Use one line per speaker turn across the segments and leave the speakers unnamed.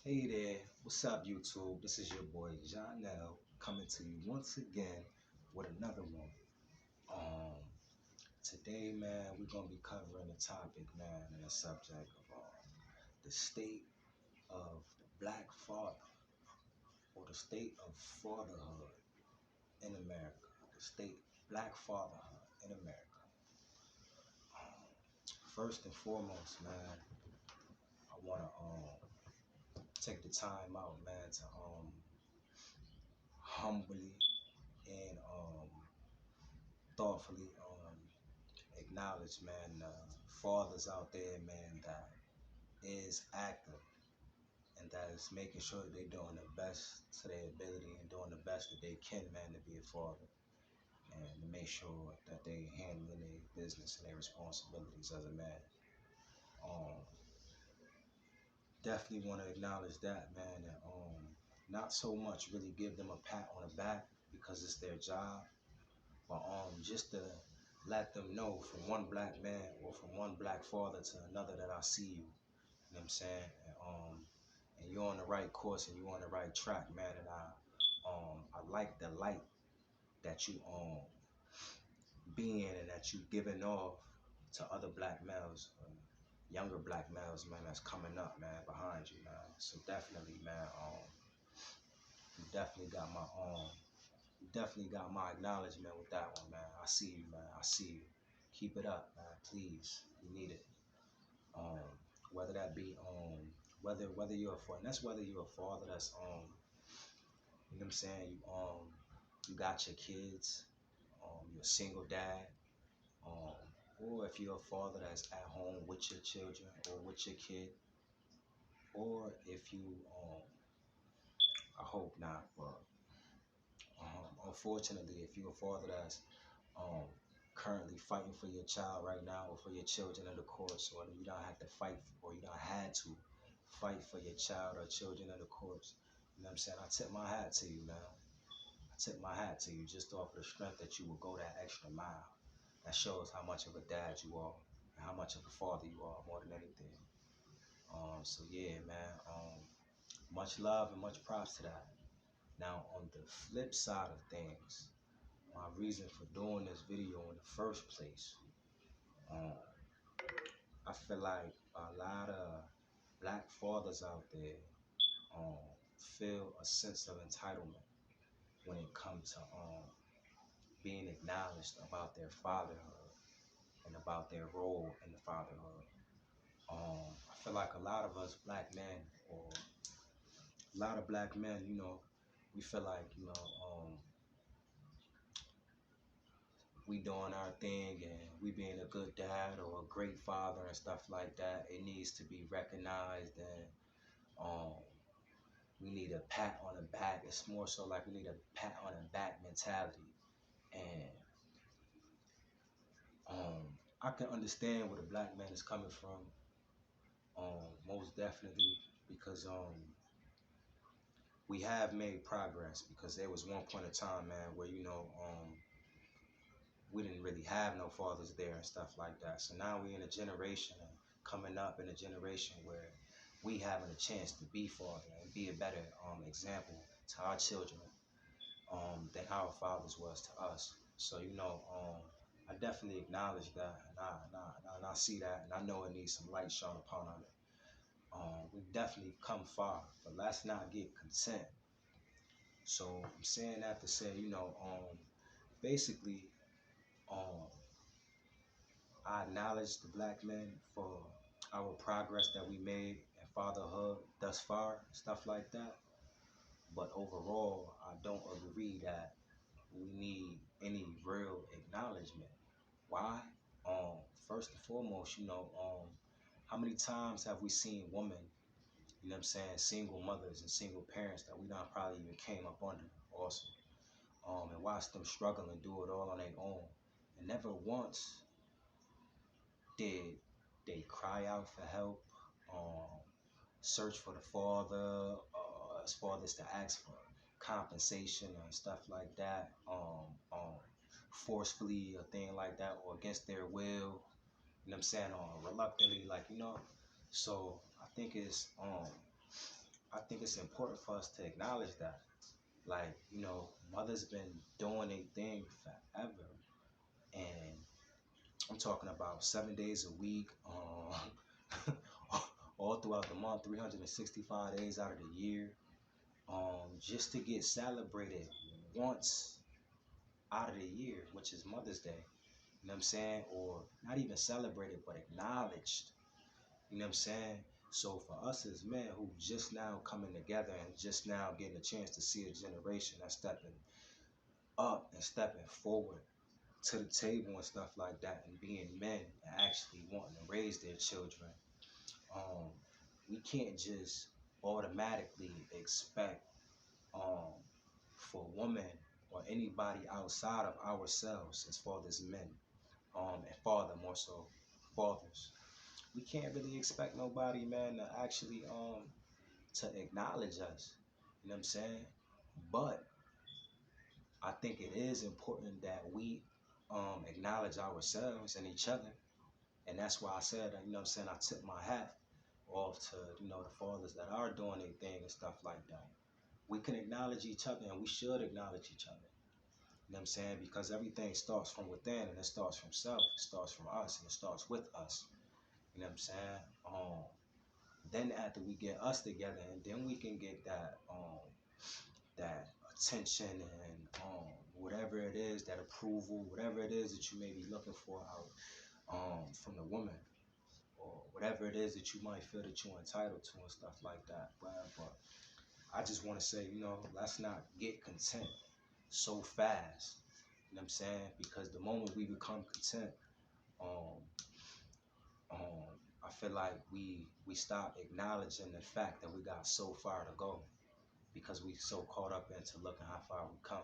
Hey there, what's up YouTube? This is your boy Jonell coming to you once again with another one. Um, Today, man, we're gonna be covering the topic, man, and the subject of the state of the black father or the state of fatherhood in America. The state black fatherhood in America. Um, First and foremost, man, I wanna take the time out, man, to humbly and thoughtfully acknowledge, man, fathers out there, man, that is active and that is making sure that they're doing the best to their ability and doing the best that they can, man, to be a father and to make sure that they handling their business and their responsibilities as a man. Um, Definitely want to acknowledge that, man, and not so much really give them a pat on the back because it's their job, but just to let them know from one black man or from one black father to another that I see you. You know what I'm saying? And you're on the right course and you're on the right track, man. And I like the light that you being and that you giving off to other black males, younger black males, man, that's coming up, man, behind you, man. So definitely, man, you definitely got my acknowledgement with that one, man. I see you, man. I see you. Keep it up, man. Please. You need it. Um, whether that be whether you're a father, that's whether you're a father that's you know what I'm saying, you got your kids, you're a single dad, um, or if you're a father that's at home with your children or with your kid, or if you I hope not, but unfortunately, if you're a father that's um, currently fighting for your child right now or for your children in the courts, or you don't have to fight or you don't had to fight for your child or children in the courts. You know what I'm saying? I tip my hat to you, man. I tip my hat to you just off of the strength that you will go that extra mile. That shows how much of a dad you are and how much of a father you are more than anything. So yeah, man. Much love and much props to that. Now on the flip side of things, my reason for doing this video in the first place, um, I feel like a lot of black fathers out there um, feel a sense of entitlement when it comes to being acknowledged about their fatherhood and about their role in the fatherhood. I feel like a lot of us black men, or a lot of black men, we feel like, we doing our thing and we being a good dad or a great father and stuff like that. It needs to be recognized and um, we need a pat on the back. It's more so like we need a pat on the back mentality. And I can understand where the black man is coming from, most definitely, because we have made progress. Because there was one point in time, man, where we didn't really have no fathers there and stuff like that. So now we in a generation coming up in a generation where we having a chance to be father and be a better example to our children than our fathers was to us. So I definitely acknowledge that, and I see that, and I know it needs some light shone upon it. We've definitely come far, but let's not get content. So I'm saying that to say, basically, um, I acknowledge the black men for our progress that we made in fatherhood thus far, stuff like that. But overall, I don't agree that we need any real acknowledgement. Why? First and foremost, how many times have we seen women, you know what I'm saying, single mothers and single parents that we not probably even came up under also, and watch them struggle and do it all on their own, and never once did they cry out for help, um, search for the father, as far as to ask for compensation and stuff like that, forcefully or thing like that, or against their will, you know what I'm saying, or reluctantly, like. So I think it's I think it's important for us to acknowledge that. Like, mother's been doing a thing forever. And I'm talking about 7 days a week, all throughout the month, 365 days out of the year, just to get celebrated once out of the year, which is Mother's Day. You know what I'm saying? Or not even celebrated, but acknowledged. You know what I'm saying? So for us as men who just now coming together and just now getting a chance to see a generation that's stepping up and stepping forward to the table and stuff like that, and being men and actually wanting to raise their children, um, we can't just automatically expect um, for women or anybody outside of ourselves as far as men, and father more so, fathers. We can't really expect nobody, man, to actually to acknowledge us. You know what I'm saying? But I think it is important that we acknowledge ourselves and each other. And that's why I said, what I'm saying, I tip my hat off to, the fathers that are doing their thing and stuff like that. We can acknowledge each other and we should acknowledge each other. You know what I'm saying? Because everything starts from within and it starts from self. It starts from us and it starts with us. You know what I'm saying? Then after we get us together, and then we can get that attention and whatever it is, that approval, whatever it is that you may be looking for out from the woman, or whatever it is that you might feel that you're entitled to and stuff like that. But I just want to say, let's not get content so fast. You know what I'm saying? Because the moment we become content, um, I feel like we stop acknowledging the fact that we got so far to go because we so caught up into looking how far we come.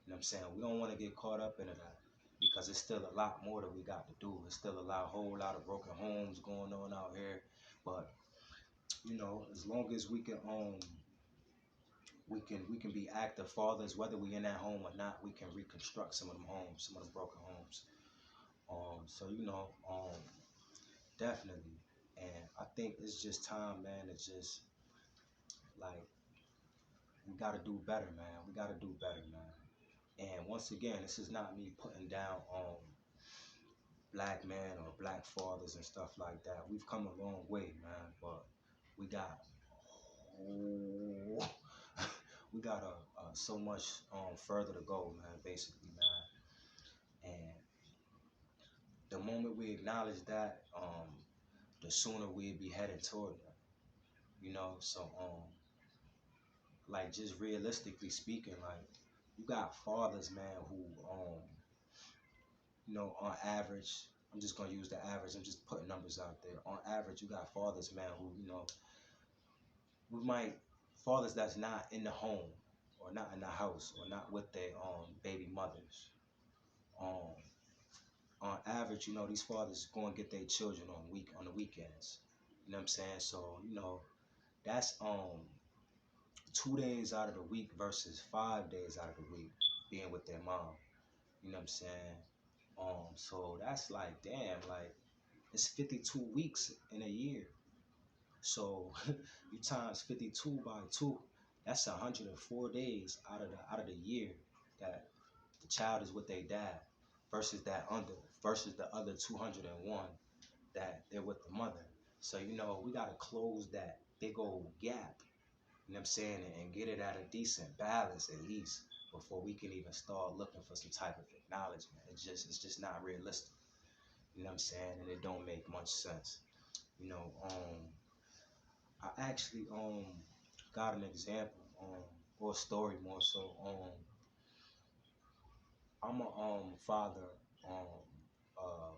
You know what I'm saying? We don't want to get caught up into that because it's still a lot more that we got to do. It's still a whole lot of broken homes going on out here. But as long as we can be active fathers, whether we in that home or not, we can reconstruct some of them homes, some of the broken homes. So definitely. And I think it's just time, man. It's just like we gotta do better, man. We gotta do better, man. And once again, this is not me putting down black men or black fathers and stuff like that. We've come a long way, man. But we got oh, we got so much further to go, man. Basically, man. And the moment we acknowledge that, the sooner we'll be headed toward that. So like just realistically speaking, like you got fathers, man, who on average, I'm just gonna use the average. I'm just putting numbers out there. On average, you got fathers, man, who we might fathers that's not in the home or not in the house or not with their baby mothers. Um, on average, these fathers go and get their children on the weekends. You know what I'm saying? So that's 2 days out of the week versus 5 days out of the week being with their mom. You know what I'm saying? So that's like, damn, like it's 52 weeks in a year. So you times 52 by two, that's 104 days out of the year that the child is with their dad versus the other 201 that they're with the mother. So we gotta close that big old gap. You know what I'm saying, and get it at a decent balance at least before we can even start looking for some type of acknowledgement. It's just not realistic. You know what I'm saying, and it don't make much sense. You know, I actually got an example or a story more so. I'm a father. Uh,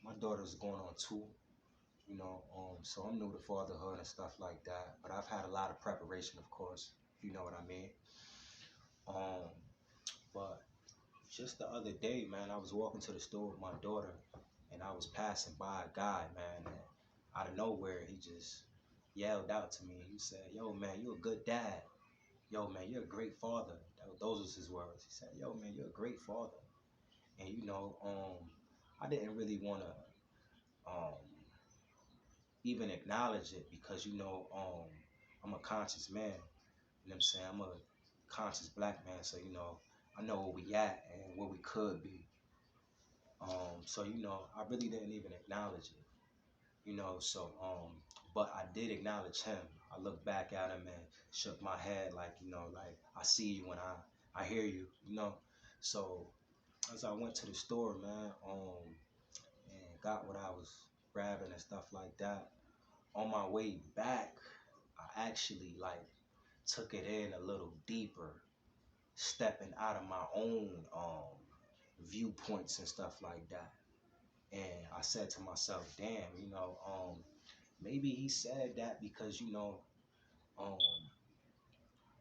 my daughter's going on 2. So I'm new to fatherhood and stuff like that. But I've had a lot of preparation, of course, if you know what I mean. Um, but just the other day, man, I was walking to the store with my daughter, and I was passing by a guy, man, and out of nowhere, he just yelled out to me. He said, "Yo, man, you're a good dad. Yo, man, you're a great father." Those was his words. He said, "Yo, man, you're a great father." And I didn't really want to um even acknowledge it because I'm a conscious man. You know what I'm saying? I'm a conscious black man, so I know where we at and where we could be. So I really didn't even acknowledge it. So but I did acknowledge him. I looked back at him and shook my head like, like I see you and I hear you. So as I went to the store, man, and got what I was grabbing and stuff like that. On my way back, I actually like took it in a little deeper, stepping out of my own viewpoints and stuff like that. And I said to myself, damn, maybe he said that because, um,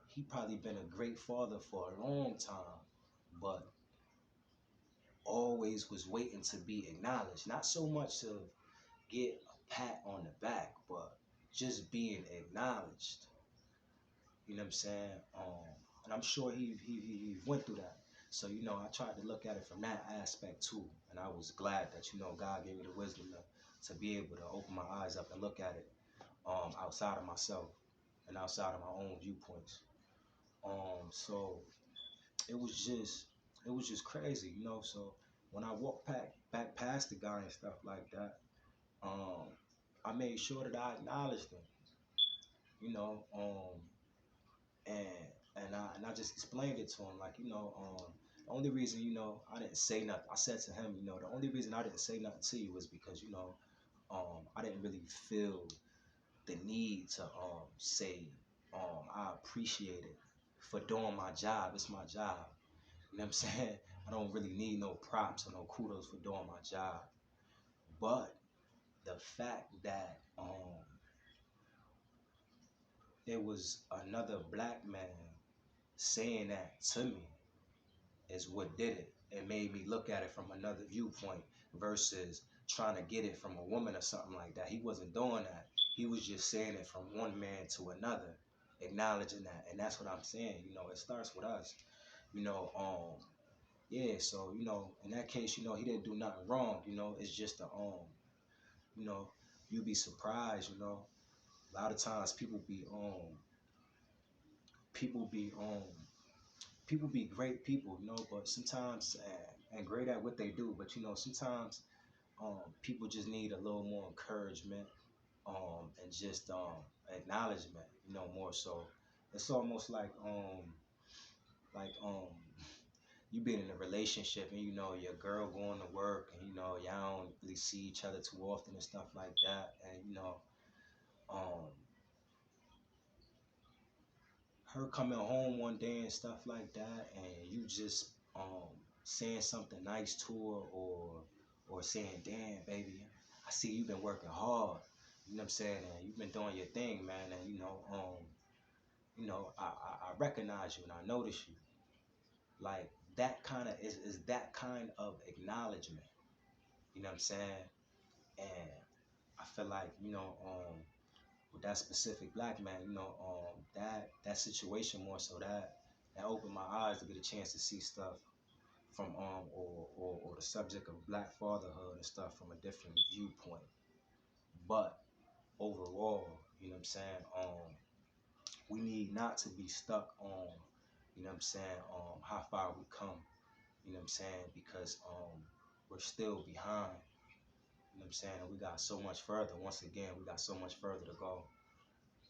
he probably been a great father for a long time, but always was waiting to be acknowledged. Not so much to get a pat on the back, but just being acknowledged. You know what I'm saying? And I'm sure he went through that. So, I tried to look at it from that aspect too. And I was glad that, God gave me the wisdom to be able to open my eyes up and look at it outside of myself and outside of my own viewpoints. So it was just crazy. So when I walked back past the guy and stuff like that, um, I made sure that I acknowledged him, you know, and and I just explained it to him like, the only reason, I didn't say nothing. I said to him, the only reason I didn't say nothing to you was because, I didn't really feel the need to say I appreciate it for doing my job. It's my job. You know what I'm saying? I don't really need no props or no kudos for doing my job. But the fact that it was another black man saying that to me is what did it. It made me look at it from another viewpoint versus trying to get it from a woman or something like that. He wasn't doing that. He was just saying it from one man to another, acknowledging that. And that's what I'm saying. It starts with us. You know, yeah, so, in that case, he didn't do nothing wrong. It's just you know, you'd be surprised. A lot of times people be people be great people, but sometimes and great at what they do, but sometimes people just need a little more encouragement and just acknowledgement, more so. It's almost like you been in a relationship and your girl going to work and y'all don't really see each other too often and stuff like that, and um her coming home one day and stuff like that, and you just saying something nice to her, or saying, "Damn, baby, I see you've been working hard." You know what I'm saying? And you've been doing your thing, man. And I recognize you and I notice you. Like that kind of is that kind of acknowledgement. You know what I'm saying? And I feel like with that specific black man, that situation more so that opened my eyes to get a chance to see stuff from or the subject of black fatherhood and stuff from a different viewpoint. But overall, you know what I'm saying, we need not to be stuck on, how far we come, because we're still behind, and we got so much further. Once again, we got so much further to go.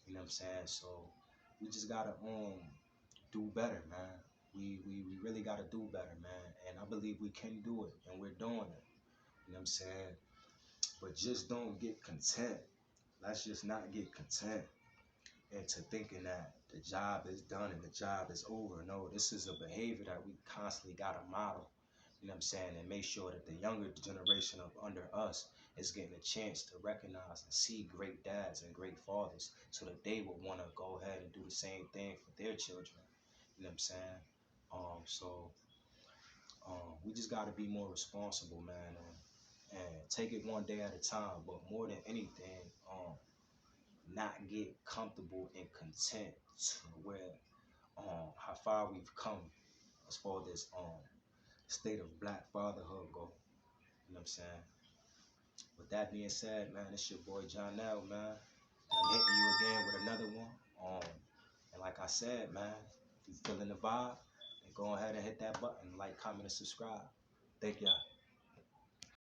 You know what I'm saying? So we just gotta do better, man. We really gotta do better, man. And I believe we can do it, and we're doing it. You know what I'm saying? But just don't get content. Let's just not get content into thinking that the job is done and the job is over. No, this is a behavior that we constantly gotta model. You know what I'm saying? And make sure that the younger generation of under us is getting a chance to recognize and see great dads and great fathers so that they will want to go ahead and do the same thing for their children. You know what I'm saying? So we just got to be more responsible, man, and take it one day at a time. But more than anything, not get comfortable and content to where how far we've come as far as this state of black fatherhood go. You know what I'm saying? With that being said, man, it's your boy John L, man. And I'm hitting you again with another one said, man, if you feeling the vibe, then go ahead and hit that button, like, comment, and subscribe. Thank y'all.